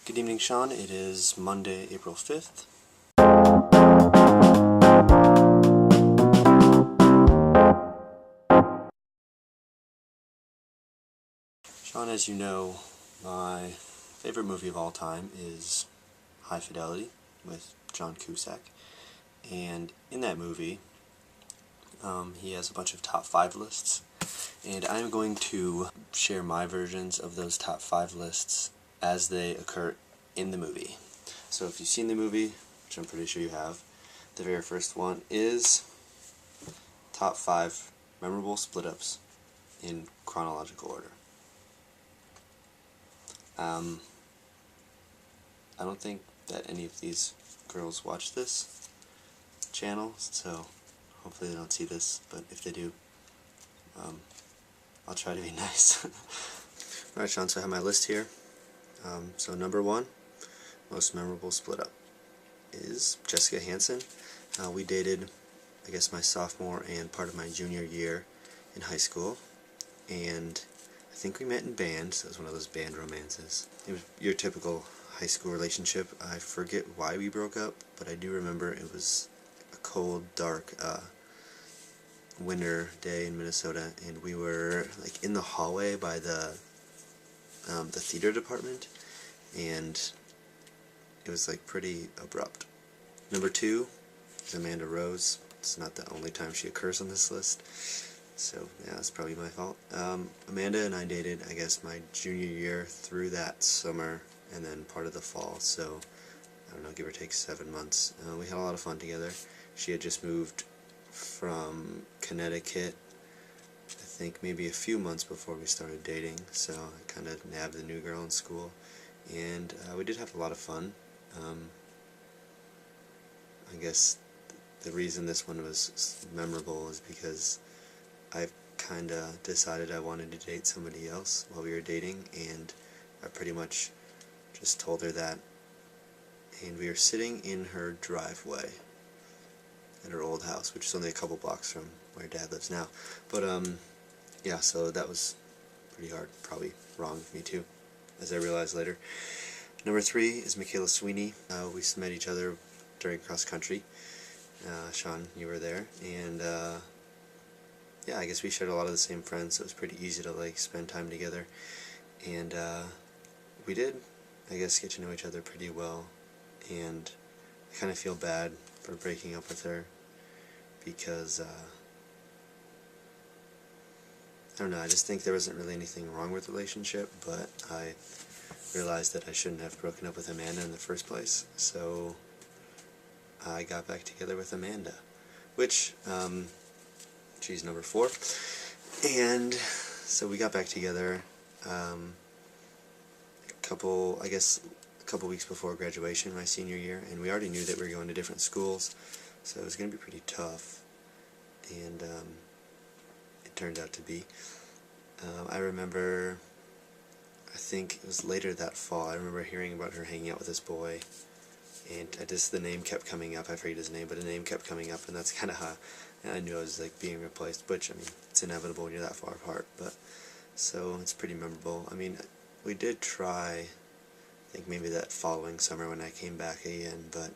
Good evening, Sean. It is Monday, April 5th. Sean, as you know, my favorite movie of all time is High Fidelity with John Cusack. And in that movie, he has a bunch of top 5 lists. And I'm going to share my versions of those top 5 lists as they occur in the movie. So if you've seen the movie, which I'm pretty sure you have, the very first one is top 5 memorable split-ups in chronological order. I don't think that any of these girls watch this channel, so hopefully they don't see this, but if they do, I'll try to be nice. Alright, Sean, so I have my list here. So number 1, most memorable split up, is Jessica Hansen. We dated, I guess, my sophomore and part of my junior year in high school, and I think we met in band, so it was one of those band romances. It was your typical high school relationship. I forget why we broke up, but I do remember it was a cold, dark winter day in Minnesota, and we were like in the hallway by the theater department, and it was like pretty abrupt. Number 2 is Amanda Rose. It's not the only time she occurs on this list, so yeah, that's probably my fault. Amanda and I dated, I guess, my junior year through that summer and then part of the fall, so I don't know, give or take 7 months. We had a lot of fun together. She had just moved from Connecticut, I think maybe a few months before we started dating, so I kind of nabbed the new girl in school, and we did have a lot of fun. I guess the reason this one was memorable is because I kind of decided I wanted to date somebody else while we were dating, and I pretty much just told her that, and we were sitting in her driveway at her old house, which is only a couple blocks from where Dad lives now. But yeah, so that was pretty hard, probably wrong of me too, as I realized later. Number 3 is Michaela Sweeney. We met each other during cross country. Sean, you were there, and yeah, I guess we shared a lot of the same friends, so it was pretty easy to like spend time together, and we did, I guess, get to know each other pretty well, and I kind of feel bad for breaking up with her because I don't know, I just think there wasn't really anything wrong with the relationship, but I realized that I shouldn't have broken up with Amanda in the first place, so I got back together with Amanda, which, she's number 4, and so we got back together a couple weeks before graduation my senior year, and we already knew that we were going to different schools, so it was going to be pretty tough, and it turned out to be. I remember, I think it was later that fall, I remember hearing about her hanging out with this boy, and the name kept coming up. I forget his name, but the name kept coming up, and that's kind of how I knew I was like being replaced, which, I mean, it's inevitable when you're that far apart, but so it's pretty memorable. I mean, we did try, I think maybe that following summer when I came back again, but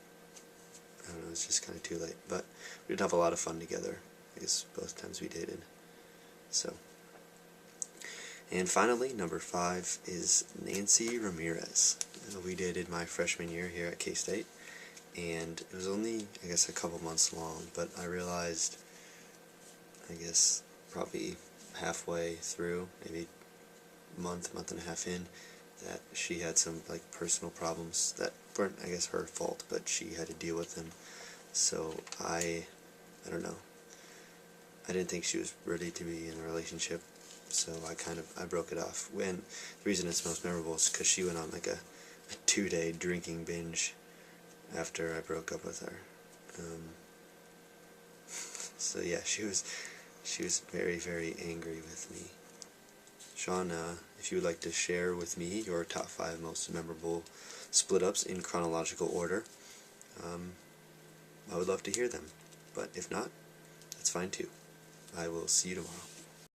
I don't know, it's just kind of too late. But we did have a lot of fun together, I guess, both times we dated. So, and finally, number 5 is Nancy Ramirez. We dated my freshman year here at K-State, and it was only, I guess, a couple months long, but I realized, I guess, probably halfway through, maybe month and a half in, that she had some like personal problems that weren't, I guess, her fault, but she had to deal with them. So I don't know, I didn't think she was ready to be in a relationship, so I broke it off. When the reason it's most memorable is because she went on like a 2-day drinking binge after I broke up with her. So yeah, she was very, very angry with me. Sean, if you would like to share with me your top 5 most memorable split-ups in chronological order, I would love to hear them. But if not, that's fine too. I will see you tomorrow.